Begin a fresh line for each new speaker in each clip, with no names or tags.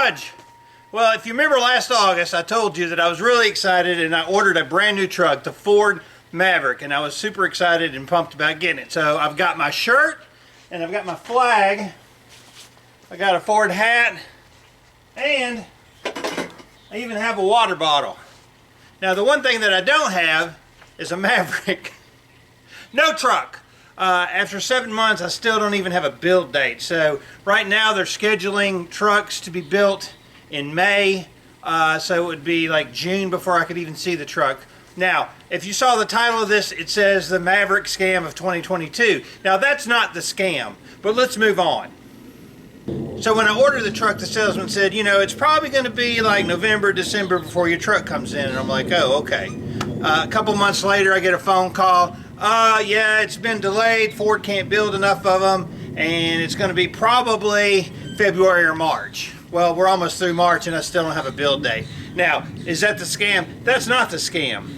garage. Well, if you remember last August, I told you that I was really excited and I ordered a brand new truck, the Ford Maverick, and I was super excited and pumped about getting it. So I've got my shirt and I've got my flag. I got a Ford hat and I even have a water bottle. Now the one thing that I don't have is a Maverick. No truck. After 7 months, I still don't even have a build date. So right now they're scheduling trucks to be built in May. So it would be like June before I could even see the truck. Now, if you saw the title of this, it says the Maverick Scam of 2022. Now that's not the scam, but let's move on. So when I ordered the truck, the salesman said, you know, it's probably going to be like November, December before your truck comes in. And I'm like, oh, okay. A couple months later, I get a phone call. Yeah, it's been delayed. Ford can't build enough of them, and it's going to be probably February or March. Well, we're almost through March, and I still don't have a build date. Now, is that the scam? That's not the scam.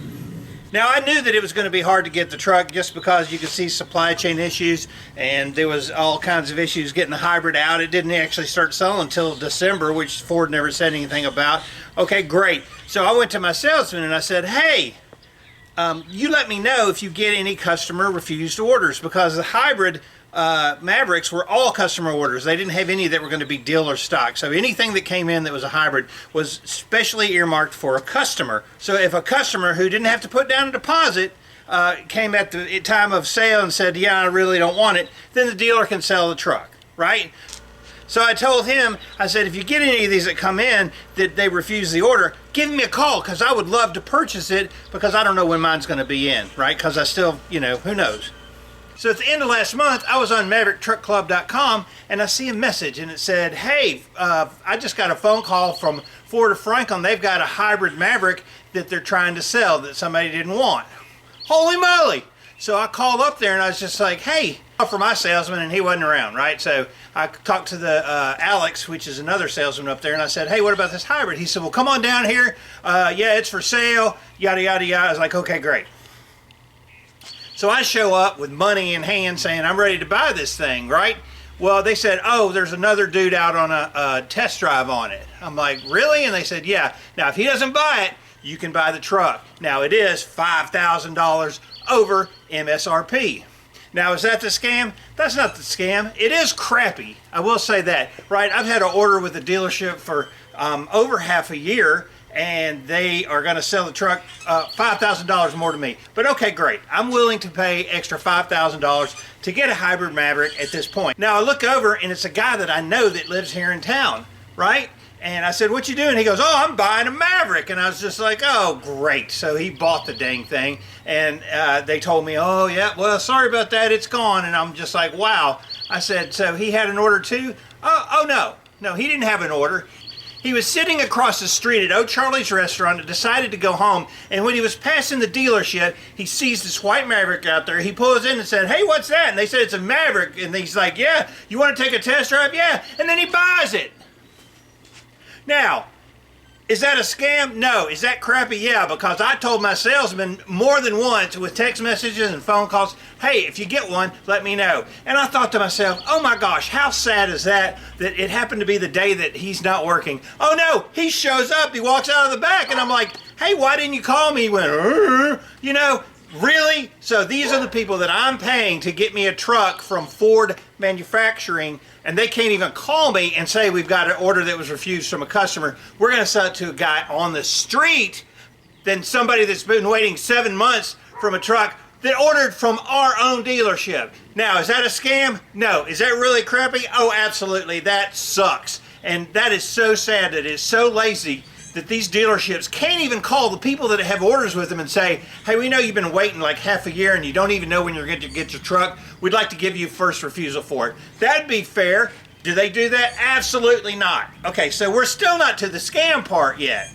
Now, I knew that it was going to be hard to get the truck just because you could see supply chain issues, and there was all kinds of issues getting the hybrid out. It didn't actually start selling until December, which Ford never said anything about. Okay, great. So I went to my salesman and I said, hey, you let me know if you get any customer refused orders, because the hybrid Mavericks were all customer orders. They didn't have any that were going to be dealer stock. So anything that came in that was a hybrid was specially earmarked for a customer. So if a customer who didn't have to put down a deposit came at the time of sale and said, yeah, I really don't want it, then the dealer can sell the truck, right? So I told him, I said, if you get any of these that come in that they refuse the order, give me a call, because I would love to purchase it, because I don't know when mine's going to be in, right? Because I still, you know, who knows? So at the end of last month, I was on MaverickTruckClub.com and I see a message and it said, hey, I just got a phone call from Ford of Franklin. They've got a hybrid Maverick that they're trying to sell that somebody didn't want. Holy moly! So I called up there and I was just like, hey, for my salesman, and he wasn't around, right? So I talked to the Alex, which is another salesman up there, and I said, hey, what about this hybrid? He said, well, come on down here. Yeah, it's for sale, yada, yada, yada. I was like, okay, great. So I show up with money in hand saying, I'm ready to buy this thing, right? Well, they said, oh, there's another dude out on a test drive on it. I'm like, really? And they said, yeah. Now, if he doesn't buy it, you can buy the truck. Now, it is $5,000 over MSRP. Now, is that the scam? That's not the scam. It is crappy. I will say that, right? I've had an order with a dealership for over half a year, and they are going to sell the truck $5,000 more to me. But okay, great. I'm willing to pay extra $5,000 to get a hybrid Maverick at this point. Now, I look over, and it's a guy that I know that lives here in town, right? And I said, what you doing? He goes, oh, I'm buying a Maverick. And I was just like, oh, great. So he bought the dang thing. And they told me, oh, yeah, well, sorry about that. It's gone. And I'm just like, wow. I said, so he had an order too? Oh, no. No, he didn't have an order. He was sitting across the street at O'Charlie's restaurant and decided to go home. And when he was passing the dealership, he sees this white Maverick out there. He pulls in and said, hey, what's that? And they said, it's a Maverick. And he's like, yeah, you want to take a test drive? Yeah. And then he buys it. Now, is that a scam? No. Is that crappy? Yeah, because I told my salesman more than once with text messages and phone calls, hey, if you get one, let me know. And I thought to myself, oh my gosh, how sad is that it happened to be the day that he's not working. Oh no, he shows up, he walks out of the back, and I'm like, hey, why didn't you call me? He went, you know, really? So these are the people that I'm paying to get me a truck from Ford Manufacturing, and they can't even call me and say we've got an order that was refused from a customer. We're going to sell it to a guy on the street, than somebody that's been waiting 7 months from a truck that ordered from our own dealership. Now, is that a scam? No. Is that really crappy? Oh, absolutely. That sucks. And that is so sad that it's so lazy that these dealerships can't even call the people that have orders with them and say, hey, we know you've been waiting like half a year and you don't even know when you're going to get your truck. We'd like to give you first refusal for it. That'd be fair. Do they do that? Absolutely not. Okay, so we're still not to the scam part yet.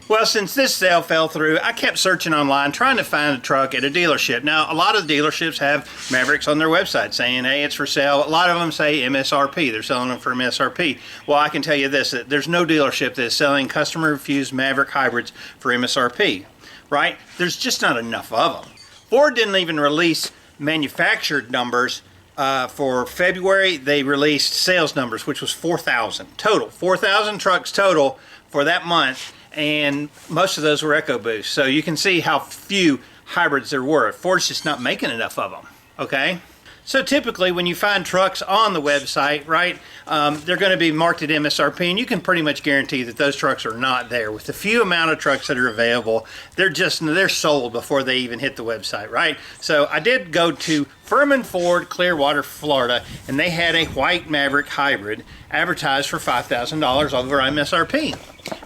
Well, since this sale fell through, I kept searching online trying to find a truck at a dealership. Now, a lot of the dealerships have Mavericks on their website saying, hey, it's for sale. A lot of them say MSRP. They're selling them for MSRP. Well, I can tell you this, that there's no dealership that is selling customer-refused Maverick hybrids for MSRP, right? There's just not enough of them. Ford didn't even release manufactured numbers for February, they released sales numbers, which was 4,000 total. 4,000 trucks total for that month, and most of those were EcoBoost. So you can see how few hybrids there were. Ford's just not making enough of them, okay? So typically when you find trucks on the website, right, they're going to be marked at MSRP, and you can pretty much guarantee that those trucks are not there. With the few amount of trucks that are available, they're sold before they even hit the website, right? So I did go to Ferman Ford, Clearwater, Florida, and they had a white Maverick hybrid advertised for $5,000 over MSRP.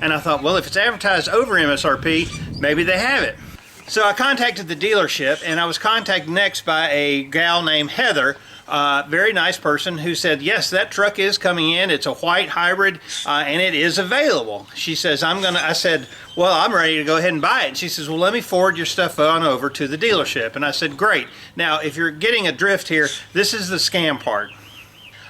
And I thought, well, if it's advertised over MSRP, maybe they have it. So I contacted the dealership, and I was contacted next by a gal named Heather, very nice person, who said, yes, that truck is coming in. It's a white hybrid, and it is available. She says, I said, well, I'm ready to go ahead and buy it. And she says, well, let me forward your stuff on over to the dealership. And I said, great. Now, if you're getting a drift here, this is the scam part.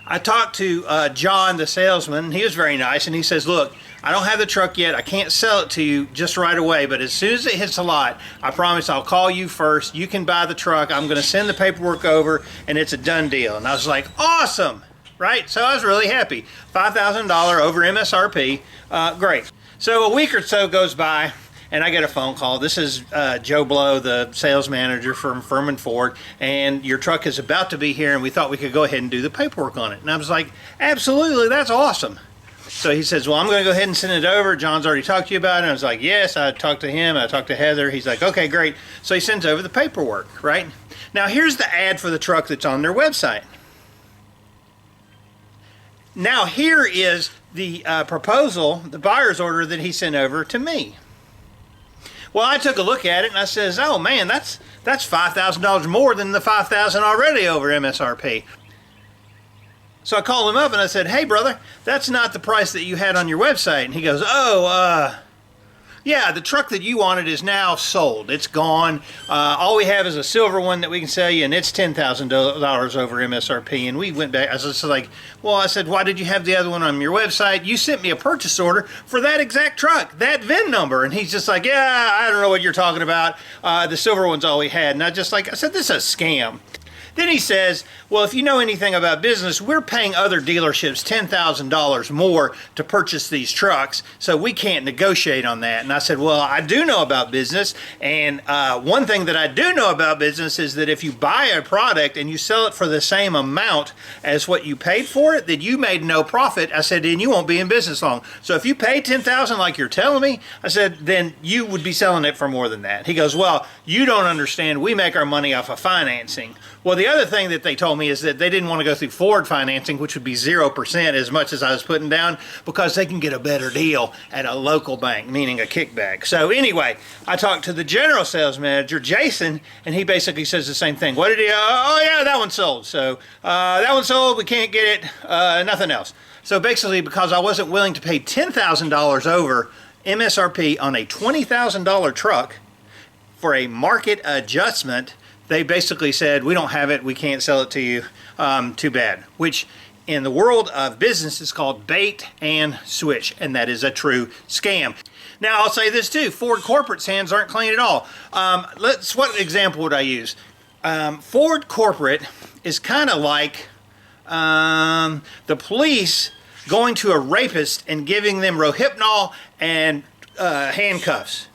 I talked to John, the salesman, and he was very nice, and he says, look, I don't have the truck yet. I can't sell it to you just right away, but as soon as it hits the lot, I promise I'll call you first. You can buy the truck. I'm going to send the paperwork over, and it's a done deal. And I was like, awesome, right? So I was really happy. $5,000 over MSRP. Great. So a week or so goes by, and I get a phone call. This is Joe Blow, the sales manager from Ferman Ford, and your truck is about to be here, and we thought we could go ahead and do the paperwork on it. And I was like, absolutely, that's awesome. So he says, well, I'm going to go ahead and send it over. John's already talked to you about it. And I was like, yes, I talked to him. I talked to Heather. He's like, okay, great. So he sends over the paperwork, right? Now, here's the ad for the truck that's on their website. Now, here is the proposal, the buyer's order that he sent over to me. Well, I took a look at it, and I says, oh, man, that's $5,000 more than the $5,000 already over MSRP. So I called him up and I said, hey, brother, that's not the price that you had on your website. And he goes, yeah, the truck that you wanted is now sold. It's gone. All we have is a silver one that we can sell you, and it's $10,000 over MSRP. And we went back. I was like, well, I said, why did you have the other one on your website? You sent me a purchase order for that exact truck, that VIN number. And he's just like, yeah, I don't know what you're talking about. The silver one's all we had. And I said, this is a scam. Then he says, well, if you know anything about business, we're paying other dealerships $10,000 more to purchase these trucks, so we can't negotiate on that. And I said, well, I do know about business, and one thing that I do know about business is that if you buy a product and you sell it for the same amount as what you paid for it, then you made no profit. I said, then you won't be in business long. So if you pay $10,000 like you're telling me, I said, then you would be selling it for more than that. He goes, well, you don't understand. We make our money off of financing. Well, the other thing that they told me is that they didn't want to go through Ford financing, which would be 0% as much as I was putting down, because they can get a better deal at a local bank, meaning a kickback. So anyway, I talked to the general sales manager, Jason, and he basically says the same thing. What did he, oh yeah, that one sold. So that one sold, we can't get it, nothing else. So basically, because I wasn't willing to pay $10,000 over MSRP on a $20,000 truck for a market adjustment, they basically said, we don't have it, we can't sell it to you, too bad. Which in the world of business is called bait and switch, and that is a true scam. Now I'll say this too, Ford corporate's hands aren't clean at all. What example would I use? Ford corporate is kind of like the police going to a rapist and giving them Rohypnol and handcuffs.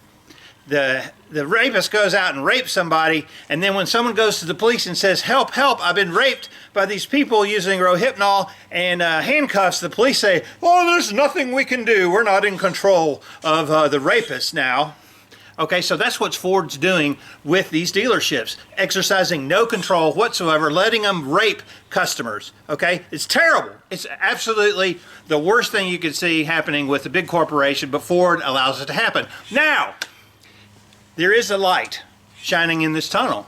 The rapist goes out and rapes somebody, and then when someone goes to the police and says, help, help, I've been raped by these people using Rohypnol and handcuffs, the police say, oh, there's nothing we can do. We're not in control of the rapist now. Okay, so that's what Ford's doing with these dealerships, exercising no control whatsoever, letting them rape customers. Okay, it's terrible. It's absolutely the worst thing you could see happening with a big corporation, but Ford allows it to happen. Now, there is a light shining in this tunnel.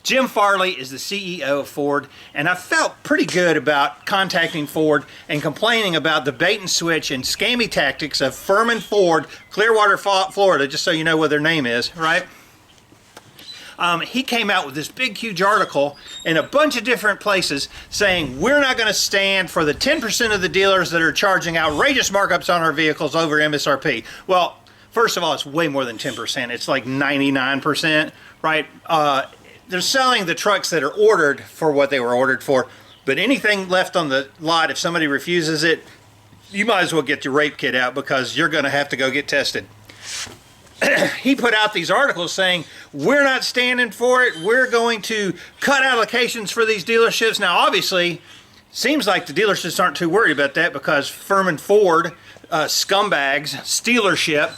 Jim Farley is the CEO of Ford, and I felt pretty good about contacting Ford and complaining about the bait and switch and scammy tactics of Ferman Ford, Clearwater, Florida, just so you know what their name is, right? He came out with this big, huge article in a bunch of different places saying, we're not going to stand for the 10% of the dealers that are charging outrageous markups on our vehicles over MSRP. Well, first of all, it's way more than 10%. It's like 99%, right? they're selling the trucks that are ordered for what they were ordered for, but anything left on the lot, if somebody refuses it, you might as well get your rape kit out because you're going to have to go get tested. He put out these articles saying, we're not standing for it. We're going to cut allocations for these dealerships. Now, obviously, seems like the dealerships aren't too worried about that because Ferman Ford, scumbags, Stealership,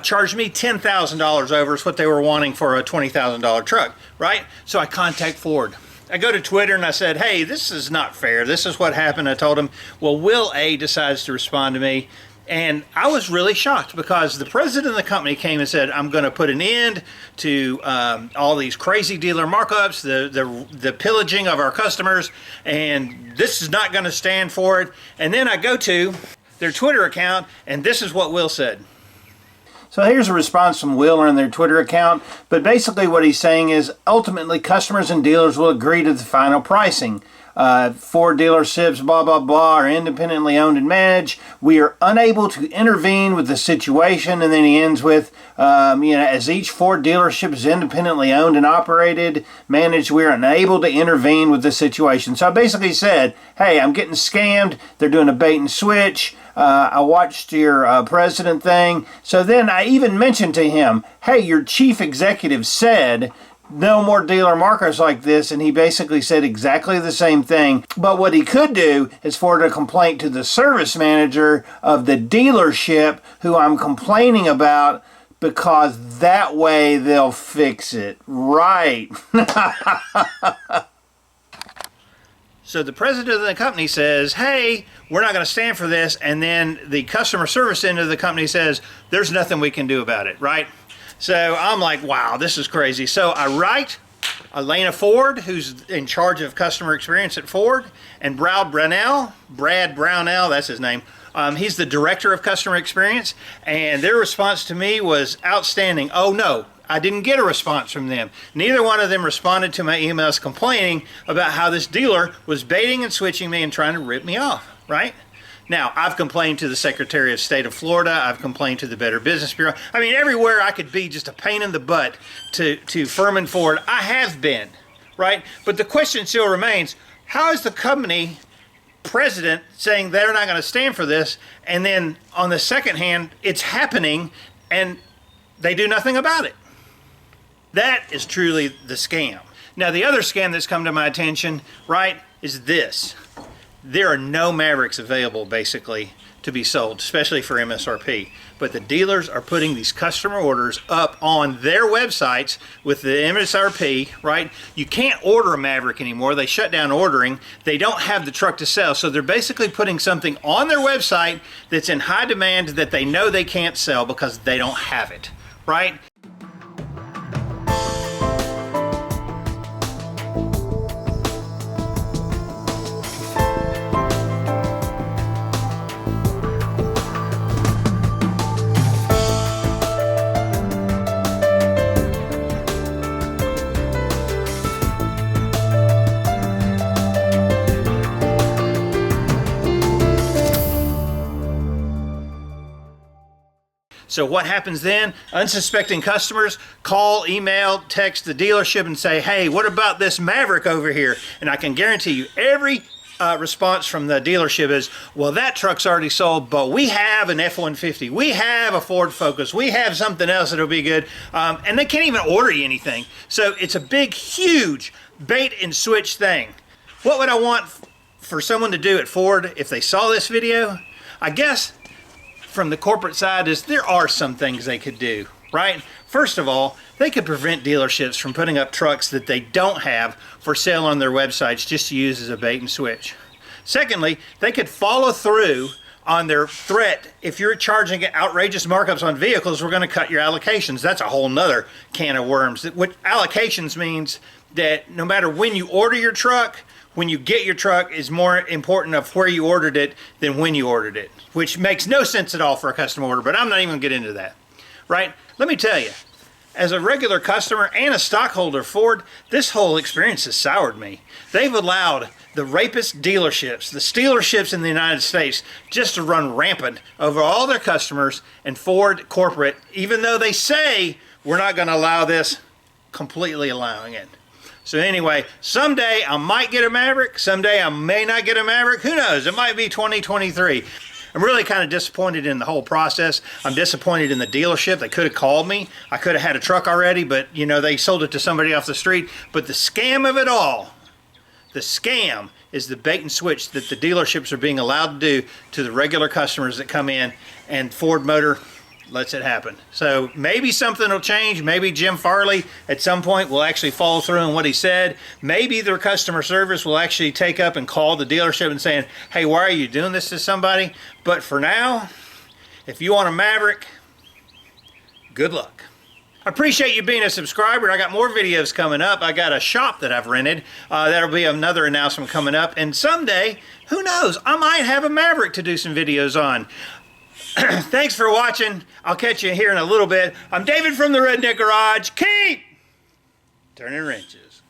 charged me $10,000 over is what they were wanting for a $20,000 truck, right? So I contact Ford. I go to Twitter and I said, hey, this is not fair. This is what happened. I told him, well, Will A decides to respond to me. And I was really shocked because the president of the company came and said, I'm going to put an end to all these crazy dealer markups, the pillaging of our customers, and this is not going to stand for it. And then I go to their Twitter account, and this is what Will said. So here's a response from Will on their Twitter account, but basically what he's saying is ultimately customers and dealers will agree to the final pricing. Ford dealerships, blah, blah, blah, are independently owned and managed. We are unable to intervene with the situation. And then he ends with, as each Ford dealership is independently owned and operated, managed, we are unable to intervene with the situation. So I basically said, hey, I'm getting scammed. They're doing a bait and switch. I watched your president thing. So then I even mentioned to him, hey, your chief executive said no more dealer markers like this, and he basically said exactly the same thing. But what he could do is forward a complaint to the service manager of the dealership who I'm complaining about, because that way they'll fix it. Right. So the president of the company says, hey, we're not going to stand for this. And then the customer service end of the company says, there's nothing we can do about it, right? So I'm like, wow, this is crazy. So I write Elena Ford, who's in charge of customer experience at Ford, and Brad Brownell, that's his name. He's the director of customer experience, and their response to me was outstanding. Oh no, I didn't get a response from them. Neither one of them responded to my emails complaining about how this dealer was baiting and switching me and trying to rip me off, right? Now, I've complained to the Secretary of State of Florida. I've complained to the Better Business Bureau. I mean, everywhere I could be just a pain in the butt to Ferman Ford, I have been, right? But the question still remains, how is the company president saying they're not going to stand for this, and then on the second hand, it's happening and they do nothing about it? That is truly the scam. Now, the other scam that's come to my attention, right, is this. There are no Mavericks available, basically, to be sold, especially for MSRP. But the dealers are putting these customer orders up on their websites with the MSRP, right? You can't order a Maverick anymore. They shut down ordering. They don't have the truck to sell. So they're basically putting something on their website that's in high demand that they know they can't sell because they don't have it, right? So what happens then? Unsuspecting customers call, email, text the dealership and say, hey, what about this Maverick over here? And I can guarantee you every response from the dealership is, well, that truck's already sold, but we have an F-150. We have a Ford Focus. We have something else that'll be good. And they can't even order you anything. So it's a big, huge bait and switch thing. What would I want for someone to do at Ford if they saw this video? I guess from the corporate side is there are some things they could do, right? First of all, they could prevent dealerships from putting up trucks that they don't have for sale on their websites just to use as a bait and switch. Secondly, they could follow through on their threat. If you're charging outrageous markups on vehicles, we're going to cut your allocations. That's a whole nother can of worms. What allocations means that no matter when you order your truck, when you get your truck is more important of where you ordered it than when you ordered it, which makes no sense at all for a custom order, but I'm not even going to get into that, right? Let me tell you, as a regular customer and a stockholder of Ford, this whole experience has soured me. They've allowed the rapist dealerships, the Stealerships in the United States, just to run rampant over all their customers, and Ford corporate, even though they say we're not going to allow this, completely allowing it. So anyway, someday I might get a Maverick. Someday I may not get a Maverick. Who knows? It might be 2023. I'm really kind of disappointed in the whole process. I'm disappointed in the dealership. They could have called me. I could have had a truck already, but you know, they sold it to somebody off the street. But the scam of it all, the scam is the bait and switch that the dealerships are being allowed to do to the regular customers that come in, and Ford Motor lets it happen. So maybe something will change. Maybe Jim Farley at some point will actually follow through on what he said. Maybe their customer service will actually take up and call the dealership and saying, hey, why are you doing this to somebody? But for now, if you want a Maverick, good luck. I appreciate you being a subscriber. I got more videos coming up. I got a shop that I've rented. That'll be another announcement coming up. And someday, who knows, I might have a Maverick to do some videos on. Thanks for watching. I'll catch you here in a little bit. I'm David from the Redneck Garage. Keep turning wrenches.